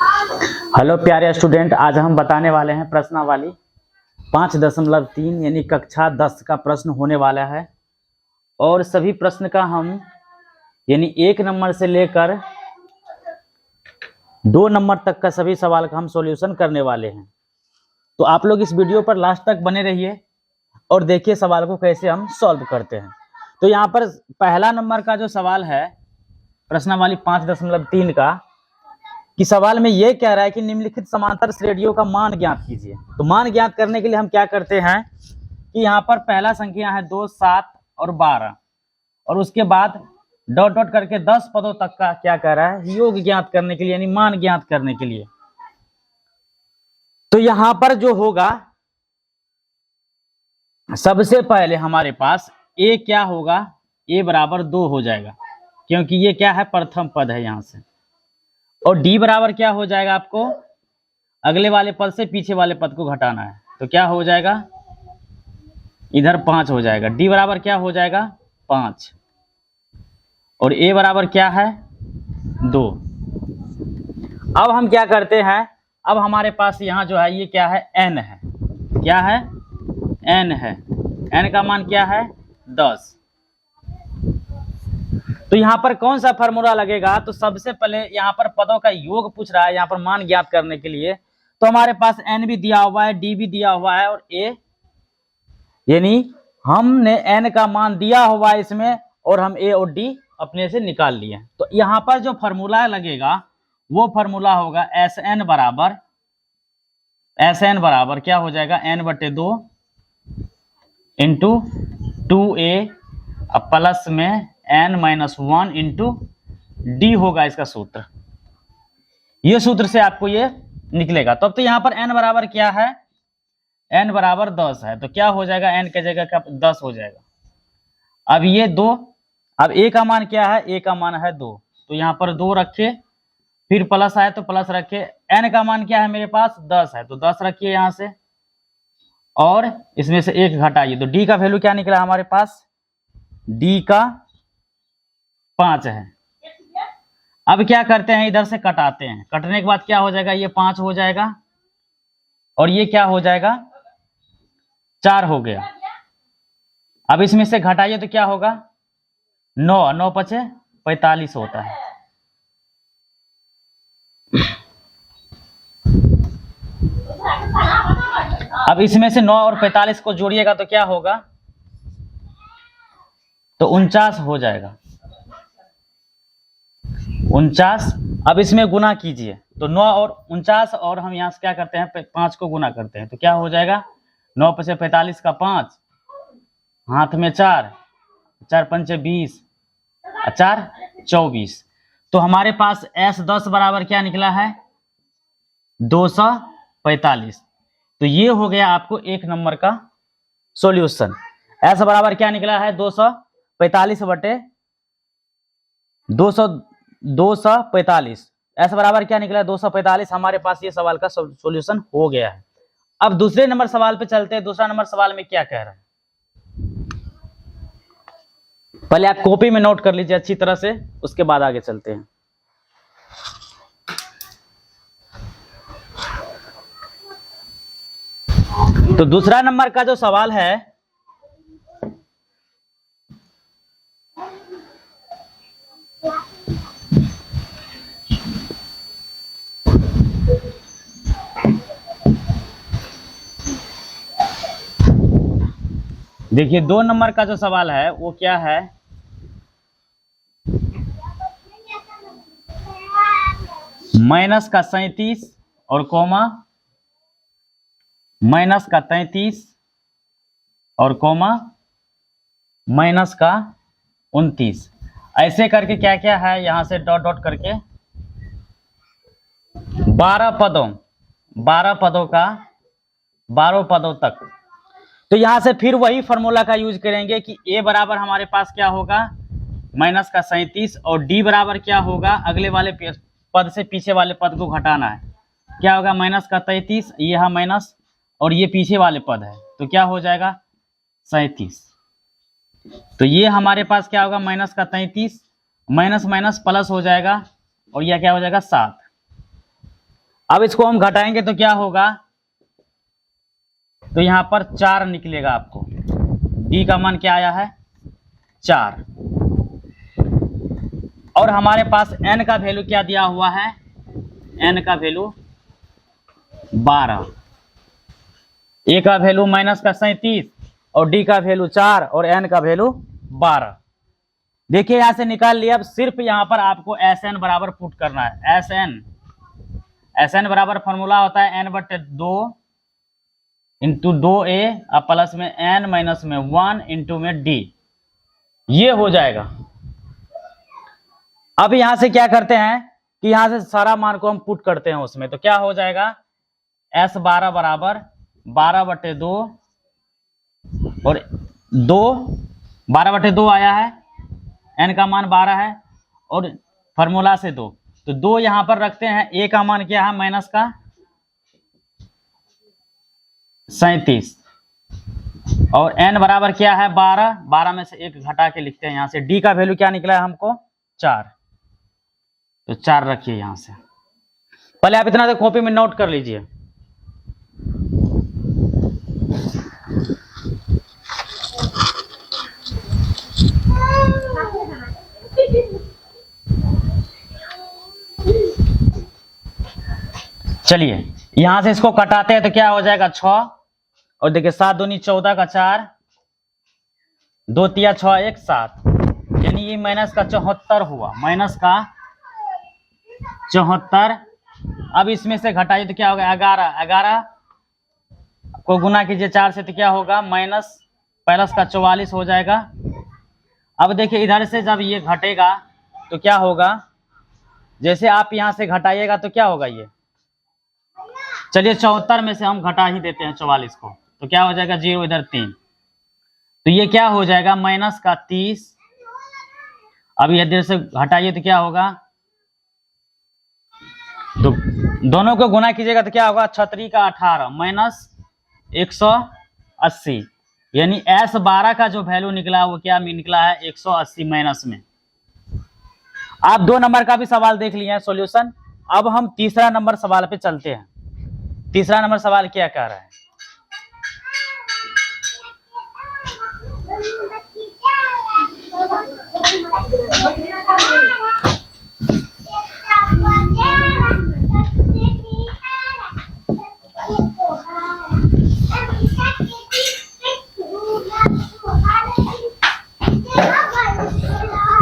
Hello प्यारे student, आज हम बताने वाले हैं प्रश्नावली 5.3 यानी कक्षा 10 का प्रश्न होने वाला है। और सभी प्रश्न का हम यानी 1 नंबर से लेकर 2 नंबर तक का सभी सवाल का हम सॉल्यूशन करने वाले हैं। तो आप लोग इस वीडियो पर लास्ट तक बने रहिए और देखिए सवाल को कैसे हम सॉल्व करते हैं। तो यहाँ पर पहला नंबर का जो सवाल है प्रश्नावली 5.3 का कि सवाल में ये कह रहा है कि निम्नलिखित समांतर श्रेणियों का मान ज्ञात कीजिए। तो मान ज्ञात करने के लिए हम क्या करते हैं कि यहाँ पर पहला संख्या है 2, 7 और 12 और उसके बाद डॉट डॉट करके 10 पदों तक का क्या कह रहा है योग ज्ञात करने के लिए यानी मान ज्ञात करने के लिए। तो यहां पर जो होगा सबसे पहले हमारे पास a क्या होगा, a बराबर 2 हो जाएगा क्योंकि ये क्या है प्रथम पद है यहां से। और d बराबर क्या हो जाएगा, आपको अगले वाले पद से पीछे वाले पद को घटाना है तो क्या हो जाएगा इधर 5 हो जाएगा। d बराबर क्या हो जाएगा 5 और a बराबर क्या है 2। अब हम क्या करते हैं, अब हमारे पास यहाँ जो है ये क्या है n है, क्या है n है, n का मान क्या है 10। तो यहाँ पर कौन सा फार्मूला लगेगा, तो सबसे पहले यहाँ पर पदों का योग पूछ रहा है यहाँ पर मान ज्ञात करने के लिए। तो हमारे पास n भी दिया हुआ है, d भी दिया हुआ है और a यानी हमने n का मान दिया हुआ है इसमें और हम a और d अपने से निकाल लिए। तो यहाँ पर जो फार्मूला लगेगा वो फार्मूला होगा Sn बराबर क्या हो जाएगा n/2 इंटू 2a प्लस में n-1 इंटू डी होगा इसका सूत्र। ये सूत्र से आपको ये निकलेगा। तो अब तो यहाँ पर n बराबर क्या है, n बराबर 10 है तो क्या हो जाएगा n की जगह का 10 हो जाएगा। अब ये 2, अब a का मान क्या है, a का मान है 2 तो यहाँ पर 2 रखे, फिर प्लस आए तो प्लस रखे। n का मान क्या है मेरे पास 10 है तो 10 रखिए यहाँ से और इसमें से 1 घटाइए तो d का वैल्यू क्या निकला हमारे पास, d का 5 है। अब क्या करते हैं इधर से कटाते हैं, कटने के बाद क्या हो जाएगा ये 5 हो जाएगा और ये क्या हो जाएगा 4 हो गया। अब इसमें से घटाइए तो क्या होगा 9, 9 पचे 45 होता है। अब इसमें से 9 और 45 को जोड़िएगा तो क्या होगा तो 49 हो जाएगा 49। अब इसमें गुना कीजिए तो 9 और 49 और हम यहाँ से क्या करते हैं 5 को गुना करते हैं तो क्या हो जाएगा 9 पचे 45 का 5, हाथ में 4, 4 पंचे 20, 4 24। तो हमारे पास S10 बराबर क्या निकला है 245। तो ये हो गया आपको 1 नंबर का सॉल्यूशन। S बराबर क्या निकला है 245 S बराबर क्या निकला है 245। हमारे पास ये सवाल का सॉल्यूशन हो गया है। अब दूसरे नंबर सवाल पे चलते हैं। दूसरा नंबर सवाल में क्या कह रहा है पहले आप कॉपी में नोट कर लीजिए अच्छी तरह से, उसके बाद आगे चलते हैं। तो दूसरा नंबर का जो सवाल है देखिए 2 नंबर का जो सवाल है वो क्या है, माइनस का 37 और कोमा माइनस का 33 और कोमा माइनस का 29। ऐसे करके क्या क्या है यहां से डॉट डॉट करके 12 पदों तक। तो यहां से फिर वही फॉर्मूला का यूज करेंगे कि a बराबर हमारे पास क्या होगा माइनस का 37 और d बराबर क्या होगा अगले वाले पद से पीछे वाले पद को घटाना है, क्या होगा माइनस का 33, यह माइनस और ये पीछे वाले पद है तो क्या हो जाएगा 37। तो ये हमारे पास क्या होगा माइनस का 33, माइनस माइनस प्लस हो जाएगा और यह क्या हो जाएगा 7। अब इसको हम घटाएंगे तो क्या होगा, तो यहां पर 4 निकलेगा आपको। डी का मान क्या आया है 4। और हमारे पास n का वैल्यू क्या दिया हुआ है, n का वैल्यू 12, a का वैल्यू माइनस का 37 और d का वैल्यू 4 और n का वैल्यू 12। देखिए यहां से निकाल लिया। अब सिर्फ यहां पर आपको Sn बराबर पुट करना है। Sn बराबर फॉर्मूला होता है n/2 इंटू 2a अब प्लस में n माइनस में 1 इंटू में d, ये हो जाएगा। अब यहां से क्या करते हैं कि यहां से सारा मान को हम पुट करते हैं उसमें, तो क्या हो जाएगा S12 बराबर 12/2 और 2 12/2 आया है, n का मान 12 है और फार्मूला से 2, तो 2 यहां पर रखते हैं। a का मान क्या है माइनस का 37 और n बराबर क्या है 12, 12 में से 1 घटा के लिखते हैं। यहां से d का वैल्यू क्या निकला है हमको 4, तो 4 रखिए यहां से। पहले आप इतना तो कॉपी में नोट कर लीजिए। चलिए यहां से इसको कटाते हैं तो क्या हो जाएगा 6 और देखिए 7 दूनी 14 का 4, 2 तिया 6 1 7, यानी ये माइनस का 74 हुआ, माइनस का 74। अब इसमें से घटाइए तो क्या होगा 11, 11 को गुना कीजिए 4 से तो क्या होगा माइनस प्लस का 44 हो जाएगा। अब देखिए इधर से जब ये घटेगा तो क्या होगा, जैसे आप यहां से घटाइएगा तो क्या होगा ये, चलिए 74 में से हम घटा ही देते हैं 44 को, तो क्या हो जाएगा 0 इधर 3, तो ये क्या हो जाएगा माइनस का 30। अब इधर से हटाइए तो क्या होगा, तो दोनों को गुना कीजिएगा तो क्या होगा 36 का 18 माइनस 180, यानी S12 का जो वैल्यू निकला वो क्या निकला है 180 माइनस में। आप 2 नंबर का भी सवाल देख लिए हैं सॉल्यूशन। अब हम तीसरा नंबर सवाल पे चलते हैं। तीसरा नंबर सवाल क्या कह रहा है,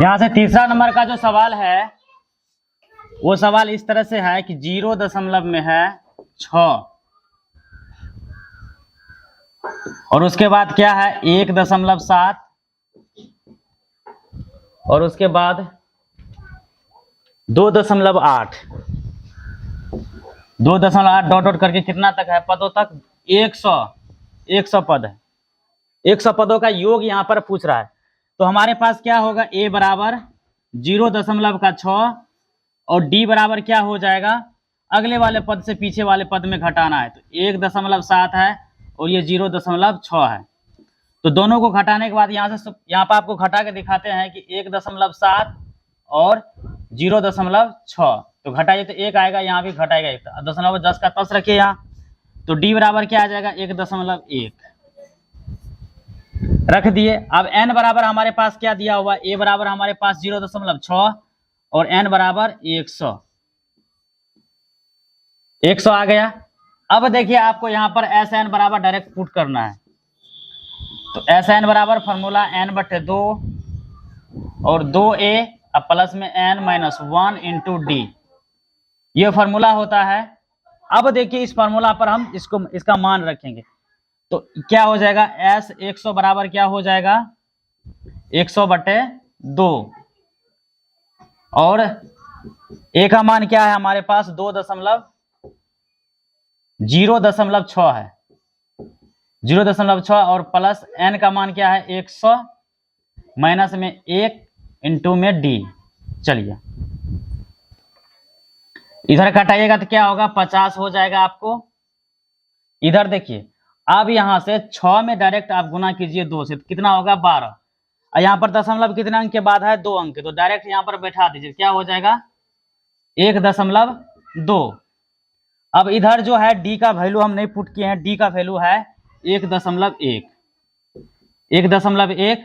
यहां से तीसरा नंबर का जो सवाल है वो सवाल इस तरह से है कि 0 दशमलव में है 6 और उसके बाद क्या है 1.7 और उसके बाद 2.8, 2.8 डॉट डॉट करके कितना तक है पदों तक 100 पद है। 100 पदों का योग यहां पर पूछ रहा है। तो हमारे पास क्या होगा a बराबर 0.6 और d बराबर क्या हो जाएगा, अगले वाले पद से पीछे वाले पद में घटाना है, तो 1.7 है और ये 0.6 है। तो दोनों को घटाने के बाद यहाँ से यहाँ पर आपको घटा के दिखाते हैं कि 1.7 और 0.6, तो घटाइए तो 1 आएगा, यहाँ भी घटाएगा 1, दशमलव 10 का 10 रखिए यहाँ, तो d बराबर क्या आ जाएगा 1.1 रख दिए। अब n बराबर हमारे पास क्या दिया हुआ, a बराबर हमारे पास 0.6 और n बराबर 100 आ गया। अब देखिए आपको यहाँ पर Sn बराबर डायरेक्ट पुट करना है, तो Sn बराबर फॉर्मूला n/2 और 2a अब प्लस में n माइनस 1 इंटू डी, ये फॉर्मूला होता है। अब देखिए इस फॉर्मूला पर हम इसका मान रखेंगे तो क्या हो जाएगा S 100 बराबर क्या हो जाएगा 100/2 और a का मान क्या है हमारे पास 0.6 है, 0.6 और प्लस n का मान क्या है 100 माइनस में 1 इंटू में d। चलिए इधर घटाइएगा तो क्या होगा 50 हो जाएगा आपको। इधर देखिए अब यहां से 6 में डायरेक्ट आप गुना कीजिए 2 से, तो कितना होगा 12, और यहाँ पर दशमलव कितने अंक के बाद है 2 अंक, तो डायरेक्ट यहाँ पर बैठा दीजिए क्या हो जाएगा 1.2 अब इधर जो है डी का वैल्यू हम नहीं पुट किए हैं, डी का वैल्यू है 1.1, 1.1।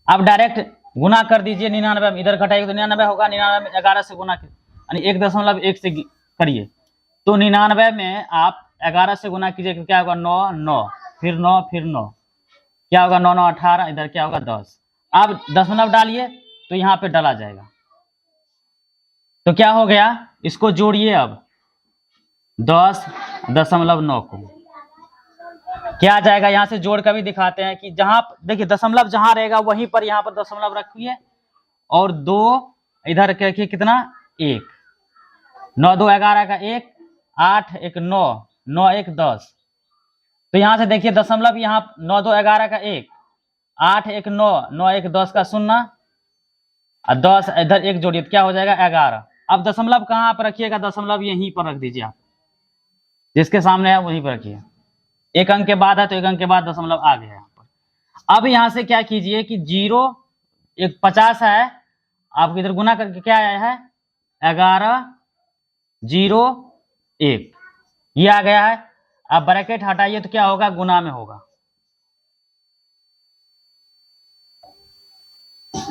अब डायरेक्ट गुना कर दीजिए 99, इधर घटाइए तो 99 होगा, 99 में 11 से गुना यानी 1.1 से करिए तो 99 में आप 11 से गुना कीजिए तो क्या होगा 9, 9 फिर 9 फिर 9, क्या होगा 9 9 18, इधर क्या होगा 10। अब दशमलव डालिए तो यहाँ पे डाला जाएगा, तो क्या हो गया, इसको जोड़िए अब 10.9 को क्या आ जाएगा, यहां से जोड़ कर भी दिखाते हैं कि जहां देखिए दशमलव जहां रहेगा वहीं पर यहां पर दशमलव रखिए और 2 इधर रखिए कितना 1, 9 2 11 का 1, 8 1 9, 9 1 10। तो यहां से देखिए दशमलव यहाँ 9 2 11 का 1, 8 1 9, 9 1 10 का 0 और 10 इधर 1 जोड़िए तो क्या हो जाएगा 11। अब दशमलव कहाँ पर रखिएगा, दशमलव यहीं पर रख दीजिए आप, जिसके सामने है वहीं पर रखिए, एक अंक के बाद है तो एक अंक के बाद दशमलव आ गया यहाँ पर। अब यहां से क्या कीजिए कि 0 1 50 है, आपको इधर गुना करके क्या आया है 11 0 1, ये आ गया है। अब ब्रैकेट हटाइए तो क्या होगा गुना में होगा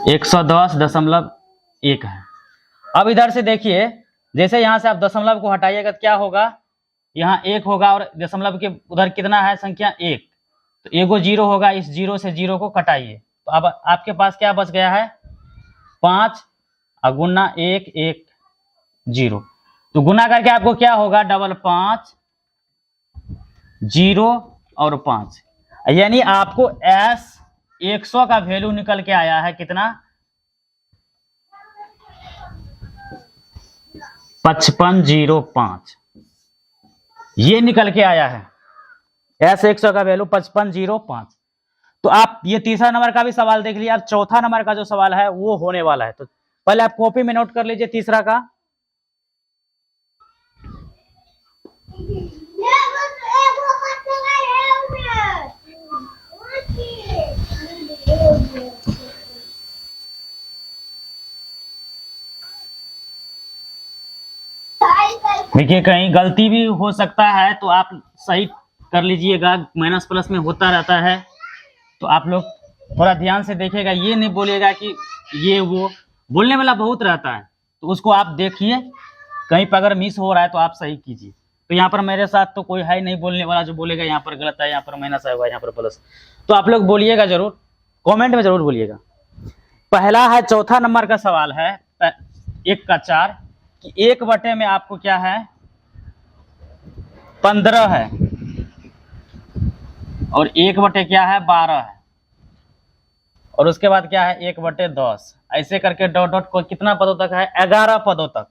110.1 है। अब इधर से देखिए जैसे यहां से आप दशमलव को हटाइएगा तो क्या होगा, यहाँ 1 होगा और दशमलव के उधर कितना है संख्या 1, तो एगो 0 होगा, इस 0 से 0 को कटाइए तो अब आपके पास क्या बच गया है 5 और गुना 1 1 0, तो गुना करके आपको क्या होगा 5 0 और 5, यानी आपको S 100 का वैल्यू निकल के आया है कितना 5505, ये निकल के आया है S 100 का वैल्यू 5505। तो आप ये तीसरा नंबर का भी सवाल देख लिया, अब चौथा नंबर का जो सवाल है वो होने वाला है, तो पहले आप कॉपी में नोट कर लीजिए तीसरा का। देखिए कहीं गलती भी हो सकता है तो आप सही कर लीजिएगा, माइनस प्लस में होता रहता है, तो आप लोग थोड़ा ध्यान से देखिएगा, ये नहीं बोलिएगा कि ये वो, बोलने वाला बहुत रहता है तो उसको आप देखिए, कहीं पर अगर मिस हो रहा है तो आप सही कीजिए। तो यहाँ पर मेरे साथ तो कोई है नहीं बोलने वाला जो बोलेगा यहाँ पर गलत है, यहाँ पर माइनस आया हुआ है, यहाँ पर प्लस, तो आप लोग बोलिएगा जरूर, कमेंट में जरूर बोलिएगा। पहला है चौथा नंबर का सवाल है 1 का 4 कि 1 बटे में आपको क्या है 15 है और 1 बटे क्या है 12 है और उसके बाद क्या है 1 बटे 10, ऐसे करके डॉट डॉट को कितना पदों तक है 11 पदों तक।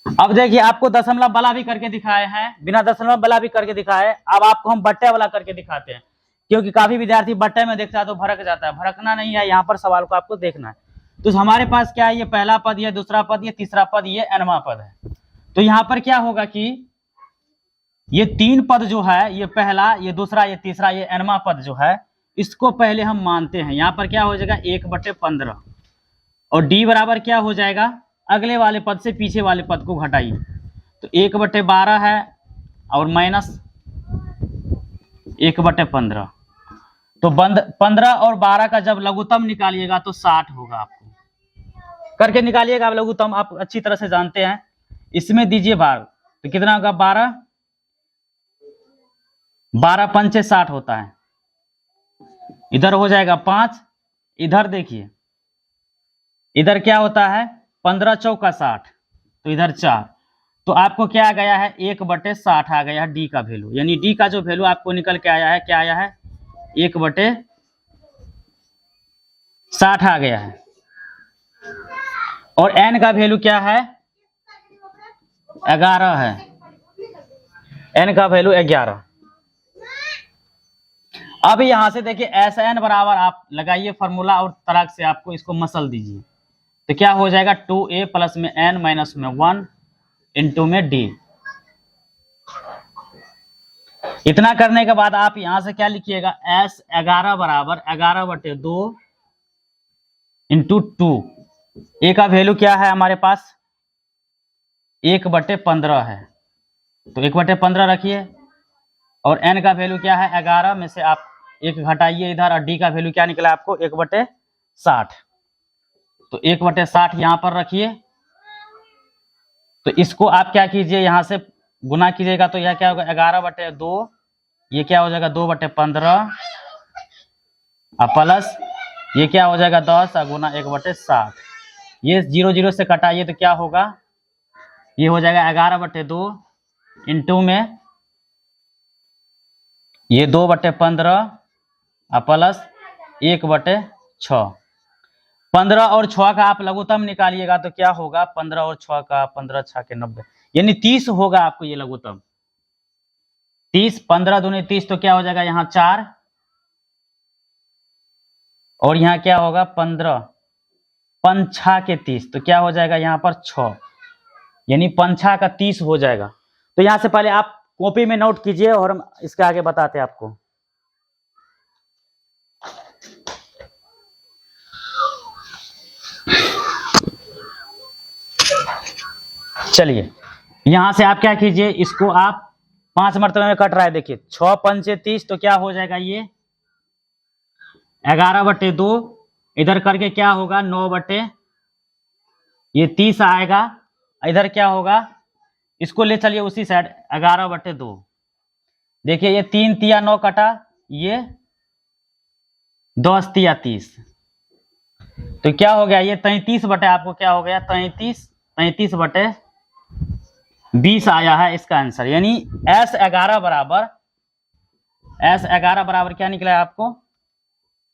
अब देखिए आपको दशमलव वाला भी करके दिखाए हैं, बिना दशमलव वाला भी करके दिखाए, अब आपको हम बट्टे वाला करके दिखाते हैं, क्योंकि काफी विद्यार्थी बट्टे में देखता है तो भड़क जाता है, भड़कना नहीं है, यहाँ पर सवाल को आपको देखना है। तो हमारे पास क्या है, ये पहला पद, ये दूसरा पद, ये तीसरा पद, ये nवां पद है। तो यहाँ पर क्या होगा कि ये 3 पद जो है, ये पहला, ये दूसरा, ये तीसरा, ये nवां पद जो है, इसको पहले हम मानते हैं। यहाँ पर क्या हो जाएगा 1 बटे 15 और d बराबर क्या हो जाएगा, अगले वाले पद से पीछे वाले पद को घटाइए, तो 1 बटे 12 है और माइनस 1 बटे 15, तो 15 और 12 का जब लघुत्तम निकालिएगा तो 60 होगा, आपको करके निकालिएगा आप लघुत्तम, आप अच्छी तरह से जानते हैं। इसमें दीजिए भाग तो कितना होगा 12, 12 पंचे 60 होता है, इधर हो जाएगा 5, इधर देखिए इधर क्या होता है 15 चौका 60, तो इधर 4, तो आपको क्या आ गया है 1 बटे 60 आ गया है डी का वैल्यू, यानी डी का जो वैल्यू आपको निकल के आया है क्या आया है 1 बटे 60 आ गया है। और n का वैल्यू क्या है 11 है, n का वैल्यू 11। अब यहां से देखिए एस एन बराबर आप लगाइए फॉर्मूला और तराक से आपको इसको मसल दीजिए, तो क्या हो जाएगा 2a प्लस में n माइनस में 1 इंटू में d। इतना करने के बाद आप यहां से क्या लिखिएगा s 11 बराबर 11 बटे 2 इंटू 2, ए का वैल्यू क्या है हमारे पास, 1/15 है, तो 1/15 रखिए। और एन का वैल्यू क्या है 11, में से आप 1 घटाइए इधर, और डी का वैल्यू क्या निकला आपको 1/60, तो 1/60 यहाँ पर रखिए। तो इसको आप क्या कीजिए, यहाँ से गुना कीजिएगा, तो यह क्या होगा 11/2, ये क्या हो जाएगा 2/15, प्लस ये क्या हो जाएगा 10 गुना 1/60। ये 0 0 से कटाइए तो क्या होगा, ये हो जाएगा 11/2 इंटू में ये 2/15 प्लस 1/6। 15 और 6 का आप लघुत्तम निकालिएगा तो क्या होगा, 15 और 6 का 15 6 के 90, यानी 30 होगा आपको ये लघुत्तम। 30, 15 दूनी 30, तो क्या हो जाएगा यहाँ 4, और यहाँ क्या होगा 15, 5 6 के 30, तो क्या हो जाएगा यहाँ पर 6, यानी 5 6 का 30 हो जाएगा। तो यहाँ से पहले आप कॉपी में नोट कीजिए और हम इसके आगे बताते हैं आपको। चलिए यहां से आप क्या कीजिए, इसको आप 5 मरतबे में कट रहा है, देखिए 6 5 30, तो क्या हो जाएगा ये 11/2, इधर करके क्या होगा 9 ये 30 आएगा, इधर क्या होगा, इसको ले चलिए उसी साइड 11/2, देखिए ये 3 तिया 9 कटा, ये 10 तिया 30, तो क्या हो गया ये 33 बटे, आपको क्या हो गया 33/20 आया है इसका आंसर। यानी S11 बराबर क्या निकला है आपको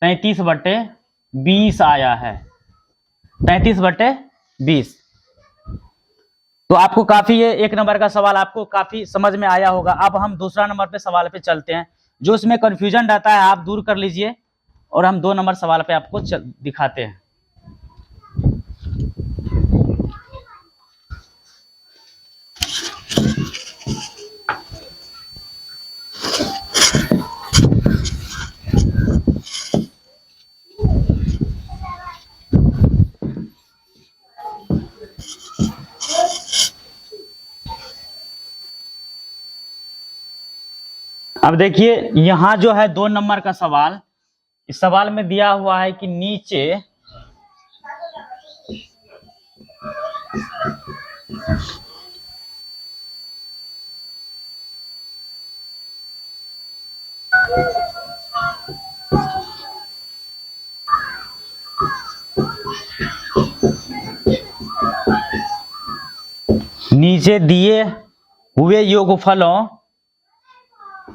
33/20 आया है, 33/20। तो आपको काफी ये 1 नंबर का सवाल आपको काफी समझ में आया होगा। अब हम दूसरा नंबर पे सवाल पे चलते हैं, जो इसमें कंफ्यूजन रहता है आप दूर कर लीजिए, और हम 2 नंबर सवाल पे आपको दिखाते हैं। अब देखिए यहां जो है 2 नंबर का सवाल, इस सवाल में दिया हुआ है कि नीचे दिए हुए योगफलों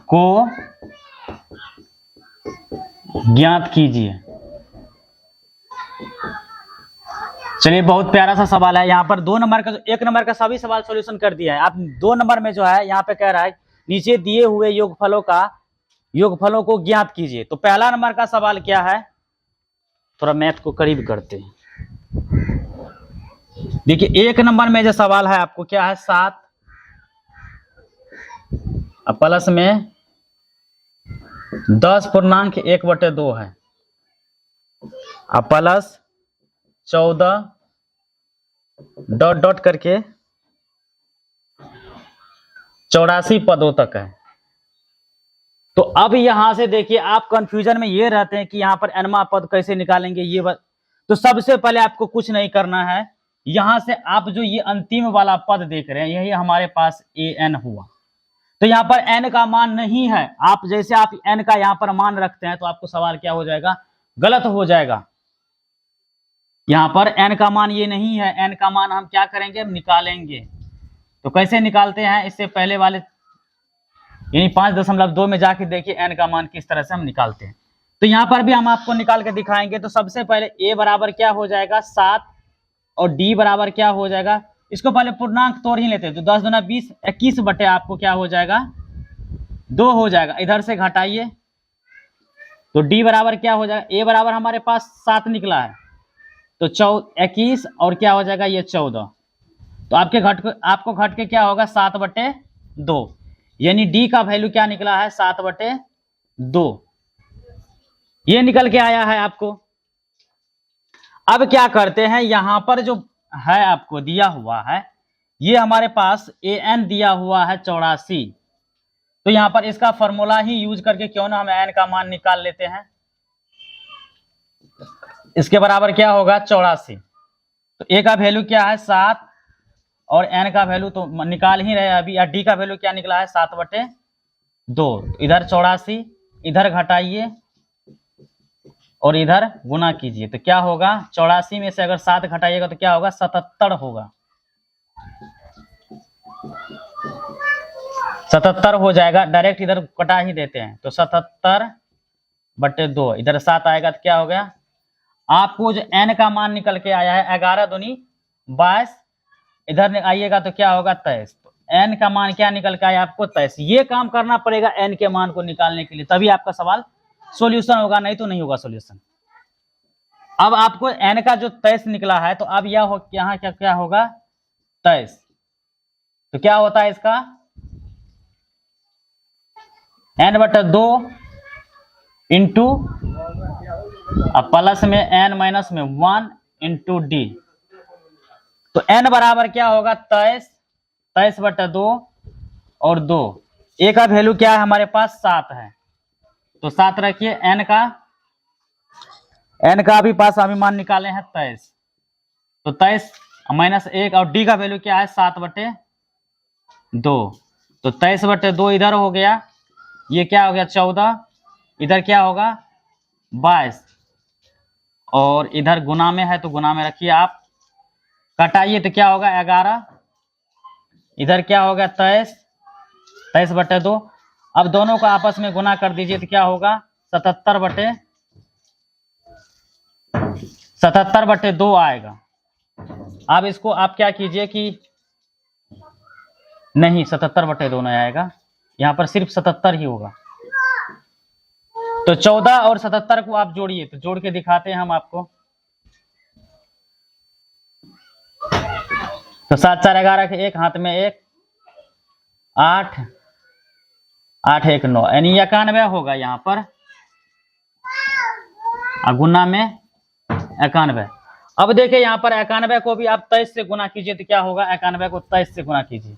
को ज्ञात कीजिए। चलिए बहुत प्यारा सा सवाल है। यहाँ पर 2 नंबर का, 1 नंबर का सभी सवाल सॉल्यूशन कर दिया है, आप 2 नंबर में जो है यहाँ पे कह रहा है नीचे दिए हुए योगफलों को ज्ञात कीजिए। तो पहला नंबर का सवाल क्या है, थोड़ा मैथ को करीब करते हैं। देखिए 1 नंबर में जो सवाल है आपको क्या है 7 प्लस में 10.1/2 है, प्लस 14 डॉट डॉट करके 84 पदों तक है। तो अब यहां से देखिए आप कंफ्यूजन में ये रहते हैं कि यहां पर एनमा पद कैसे निकालेंगे ये तो सबसे पहले आपको कुछ नहीं करना है, यहां से आप जो ये अंतिम वाला पद देख रहे हैं यही हमारे पास एन हुआ। तो यहाँ पर एन का मान नहीं है, आप जैसे आप एन का यहाँ पर मान रखते हैं तो आपको सवाल क्या हो जाएगा, गलत हो जाएगा। यहाँ पर एन का मान ये नहीं है, एन का मान हम क्या करेंगे, हम निकालेंगे। तो कैसे निकालते हैं, इससे पहले वाले यानी 5.2 में जाके देखिए एन का मान किस तरह से हम निकालते हैं। तो यहाँ पर भी हम आपको निकाल के दिखाएंगे। तो सबसे पहले ए बराबर क्या हो जाएगा 7, और डी बराबर क्या हो जाएगा, इसको पहले पूर्णांक तोड़ ही लेते हैं। तो 10 दूना 20, 21 बटे आपको क्या हो जाएगा 2 हो जाएगा, इधर से घटाइए तो डी बराबर क्या हो जाएगा, ए बराबर हमारे पास 7 निकला है तो 21 और क्या हो जाएगा ये 14, तो आपको घट के क्या होगा 7/2, यानी डी का वैल्यू क्या निकला है 7/2, ये निकल के आया है आपको। अब क्या करते हैं, यहां पर जो है आपको दिया हुआ है, ये हमारे पास an दिया हुआ है 84। तो यहां पर इसका फॉर्मूला ही यूज करके क्यों ना हम n का मान निकाल लेते हैं। इसके बराबर क्या होगा 84। तो a का वैल्यू क्या है 7 और n का वैल्यू तो निकाल ही रहे अभी, या d का वैल्यू क्या निकला है 7/2। इधर 84, इधर घटाइए और इधर गुना कीजिए तो क्या होगा, 84 में से अगर 7 घटाइएगा तो क्या होगा 77 होगा। 77 हो जाएगा, डायरेक्ट इधर कटा ही देते हैं तो 77/2, इधर 7 आएगा तो क्या हो गया, आपको जो n का मान निकल के आया है 11 दूनी 22, इधर आइएगा तो क्या होगा 23। तो n का मान क्या निकल के आया आपको 23। ये काम करना पड़ेगा n के मान को निकालने के लिए, तभी आपका सवाल सॉल्यूशन होगा, नहीं तो नहीं होगा सॉल्यूशन। अब आपको n का जो 23 निकला है, तो अब यह हो यहाँ क्या होगा 23। तो क्या होता है इसका n/2 इंटू प्लस में n माइनस में 1 इंटू डी। तो n बराबर क्या होगा 23/2 और 2। a का वैल्यू क्या है हमारे पास 7 है, तो 7 रखिए। n का अभी पास अभी मान निकाले हैं 23, तो 23 माइनस 1 और d का वैल्यू क्या है 7/2। तो 23/2 इधर हो गया, ये क्या हो गया 14, इधर क्या होगा 22 और इधर गुना में है तो गुना में रखिए आप, कटाइए तो क्या होगा 11, इधर क्या होगा 23/2। अब दोनों को आपस में गुना कर दीजिए तो क्या होगा 77/2 आएगा। अब इसको आप क्या कीजिए कि नहीं 77/2 नहीं आएगा, यहां पर सिर्फ 77 ही होगा। तो 14 और 77 को आप जोड़िए, तो जोड़ के दिखाते हैं हम आपको। तो 7 4 11 के 1 हाथ में 1, 8 8 1 9 यानी 91 होगा यहाँ पर, गुना में 91। अब देखिए यहाँ पर 91 को भी आप 23 से गुना कीजिए तो क्या होगा, 91 को 23 से गुना कीजिए।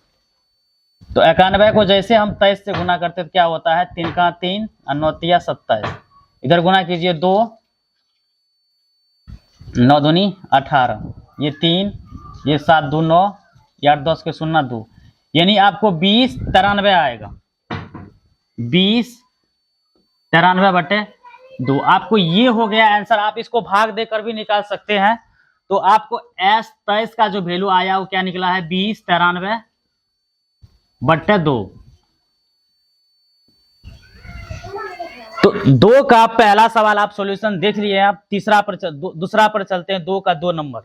तो 91 को जैसे हम 23 से गुना करते तो क्या होता है 3 का 3 और 9 तिया 27, इधर गुना कीजिए 2 9 दूनी 18, ये 3 ये 7 2 9 ये 8 10 के 0 2, यानी आपको 2093 आएगा। 2093/2 आपको ये हो गया आंसर। आप इसको भाग देकर भी निकाल सकते हैं। तो आपको S23 का जो वैल्यू आया वो क्या निकला है 2093/2। तो 2 का पहला सवाल आप सॉल्यूशन देख लिए। आप दूसरा पर चलते हैं, 2 का 2 नंबर।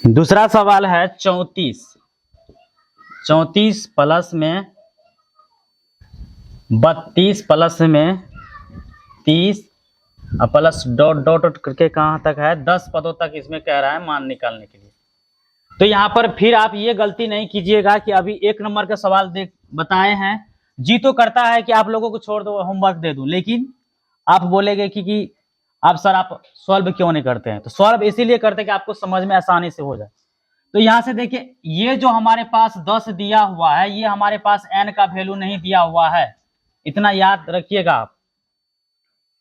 दूसरा सवाल है 34 प्लस में 32 प्लस में 30 और प्लस डॉट डॉट करके कहाँ तक है 10 पदों तक इसमें कह रहा है मान निकालने के लिए। तो यहाँ पर फिर आप ये गलती नहीं कीजिएगा कि अभी 1 नंबर का सवाल बताए हैं, जी तो करता है कि आप लोगों को छोड़ दो होमवर्क दे दूं, लेकिन आप बोलेंगे कि आप सर आप सॉल्व क्यों नहीं करते हैं। तो सॉल्व इसीलिए करते हैं कि आपको समझ में आसानी से हो जाए। तो यहां से देखिए ये जो हमारे पास 10 दिया हुआ है, ये हमारे पास n का वैल्यू नहीं दिया हुआ है, इतना याद रखिएगा आप।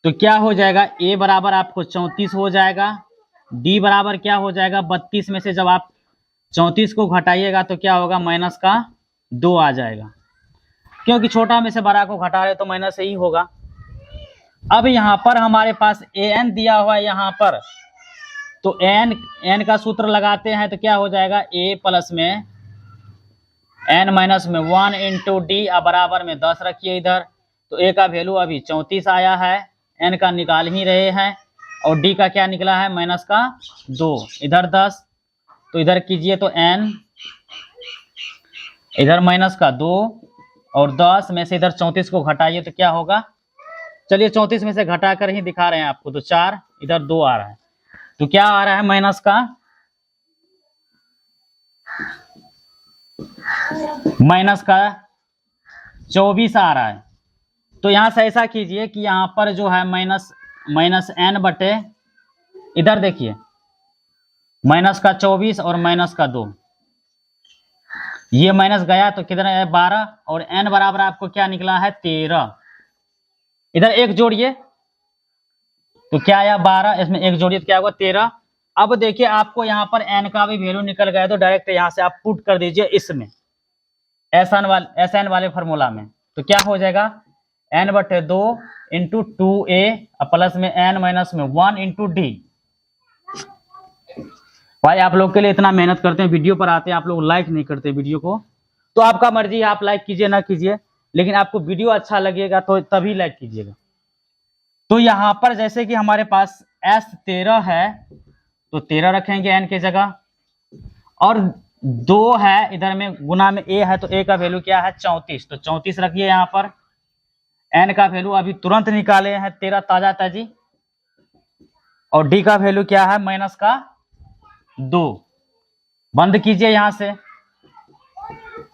तो क्या हो जाएगा a बराबर आपको 34 हो जाएगा, d बराबर क्या हो जाएगा 32 में से जब आप 34 को घटाइएगा तो क्या होगा माइनस का 2 आ जाएगा, क्योंकि छोटा में से बड़ा को घटा रहे तो माइनस ही होगा। अब यहाँ पर हमारे पास an दिया हुआ है यहाँ पर, तो n का सूत्र लगाते हैं तो क्या हो जाएगा a प्लस में n माइनस में 1 इंटू डी बराबर में 10 रखिए इधर। तो a का वैल्यू अभी 34 आया है, n का निकाल ही रहे हैं, और d का क्या निकला है माइनस का 2, इधर 10, तो इधर कीजिए तो n इधर माइनस का 2 और 10 में से इधर 34 को घटाइए तो क्या होगा चलिए 34 में से घटा कर ही दिखा रहे हैं आपको, तो 4 इधर 2 आ रहा है, तो क्या आ रहा है माइनस का -24 आ रहा है। तो यहां से ऐसा कीजिए कि यहां पर जो है माइनस n बटे, इधर देखिए -24 और -2, ये माइनस गया तो कितना है 12, और n बराबर आपको क्या निकला है 13। इधर एक जोड़िए तो क्या आया 12, इसमें एक जोड़िए तो क्या होगा 13। अब देखिए आपको यहाँ पर n का भी वैल्यू निकल गया, तो डायरेक्ट यहाँ से आप पुट कर दीजिए इसमें SN वाले फॉर्मूला में, तो क्या हो जाएगा n बटे 2 इंटू 2a प्लस में n माइनस में 1 इंटू डी। भाई आप लोग के लिए इतना मेहनत करते हैं, वीडियो पर आते हैं, आप लोग लाइक नहीं करते वीडियो को, तो आपका मर्जी है, आप लाइक कीजिए ना कीजिए, लेकिन आपको वीडियो अच्छा लगेगा तो तभी लाइक कीजिएगा। तो यहाँ पर जैसे कि हमारे पास S13 है, तो 13 रखेंगे n की जगह, और 2 है इधर में गुना में a है, तो a का वैल्यू क्या है 34, तो 34 रखिए यहाँ पर। n का वैल्यू अभी तुरंत निकाले हैं 13 ताजा ताजी, और d का वैल्यू क्या है -2, बंद कीजिए यहां से,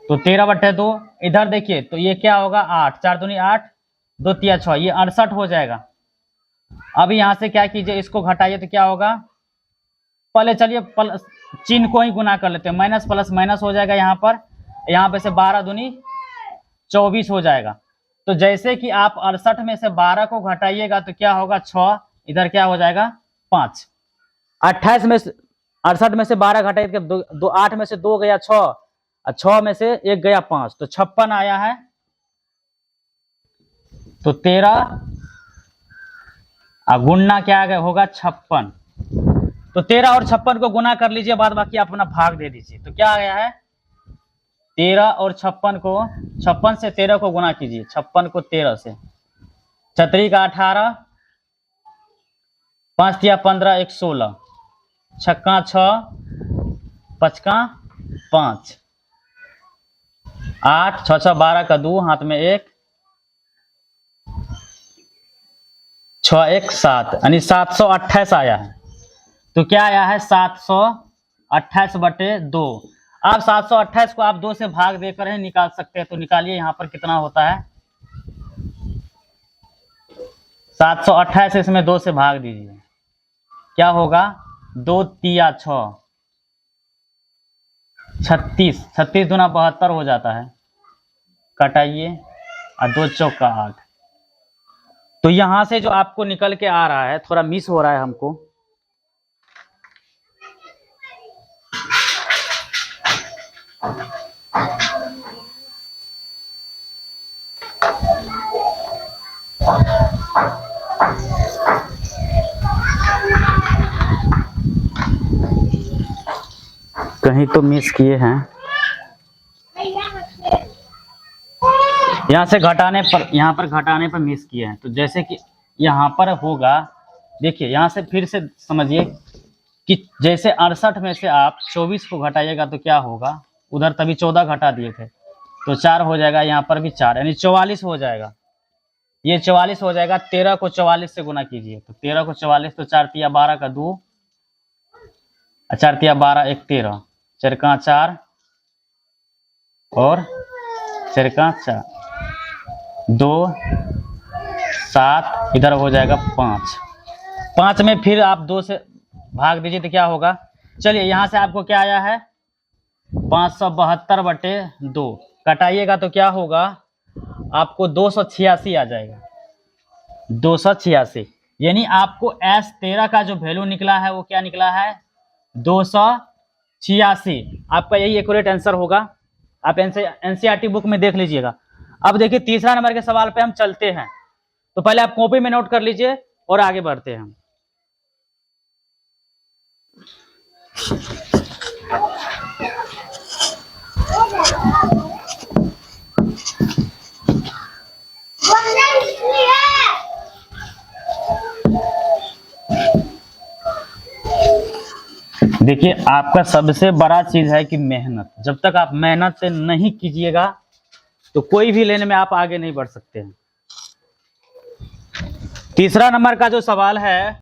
तो 13 बटे 2, इधर देखिए तो ये क्या होगा 8, 4 दूनी 8, 2 तिया 6, ये 68 हो जाएगा। अब यहां से क्या कीजिए, इसको घटाइए तो क्या होगा, पहले चलिए चिन्ह को ही गुना कर लेते हैं, माइनस प्लस माइनस हो जाएगा यहाँ पर, यहाँ पे से 12 दूनी 24 हो जाएगा। तो जैसे कि आप 68 में से 12 को घटाइएगा तो क्या होगा 6, इधर क्या हो जाएगा 5, 68 में से 12 घटाइए तो 8 में से 2 गया 6, और 6 में से 1 गया 5, तो 56 आया है। तो 13 गुणना क्या होगा 56, तो 13 और 56 को गुना कर लीजिए, बाद बाकी आप अपना भाग दे दीजिए, तो क्या आया है 13 और 56 को, 56 से 13 को गुना कीजिए, 56 को 13 से, 3 का 18, 5 या 15, 1 16, 6 6, 5 5, 8 6 6 12 का 2, हाथ में 1, 6 1 7, यानी 728 आया है। तो क्या आया है 728 बटे 2। आप 728 को आप 2 से भाग देकर ही निकाल सकते हैं, तो निकालिए यहाँ पर कितना होता है 728, इसमें 2 से भाग दीजिए, क्या होगा 2 तिया 6, 36, 36 दूना 72 हो जाता है, कटाइए, और 2 चौका 8। तो यहां से जो आपको निकल के आ रहा है, थोड़ा मिस हो रहा है हमको, कहीं तो मिस किए हैं, यहाँ से घटाने पर, यहाँ पर घटाने पर मिस किए हैं। तो जैसे कि यहाँ पर होगा, देखिए यहाँ से फिर से समझिए कि जैसे 68 में से आप 24 को घटाइएगा तो क्या होगा, उधर तभी 14 घटा दिए थे, तो 4 हो जाएगा, यहाँ पर भी 4, यानी 44 हो जाएगा, ये 44 हो जाएगा। 13 को 44 से गुना कीजिए, तो 13 को 44, तो 4 तिया 12 का 2, 4 तिया 12, 1 13, 4 का 4 और 4 का 4, 2 7, इधर हो जाएगा 5, 5 में फिर आप 2 से भाग दीजिए तो क्या होगा, चलिए यहाँ से आपको क्या आया है 572 बटे 2, कटाइएगा तो क्या होगा आपको 286 आ जाएगा, 286, यानी आपको S13 का जो वैल्यू निकला है वो क्या निकला है 286। आपका यही एक्यूरेट आंसर होगा, आप एनसीईआरटी बुक में देख लीजिएगा। अब देखिए तीसरा नंबर के सवाल पे हम चलते हैं, तो पहले आप कॉपी में नोट कर लीजिए और आगे बढ़ते हैं। देखिए आपका सबसे बड़ा चीज है कि मेहनत, जब तक आप मेहनत से नहीं कीजिएगा तो कोई भी लेने में आप आगे नहीं बढ़ सकते हैं। तीसरा नंबर का जो सवाल है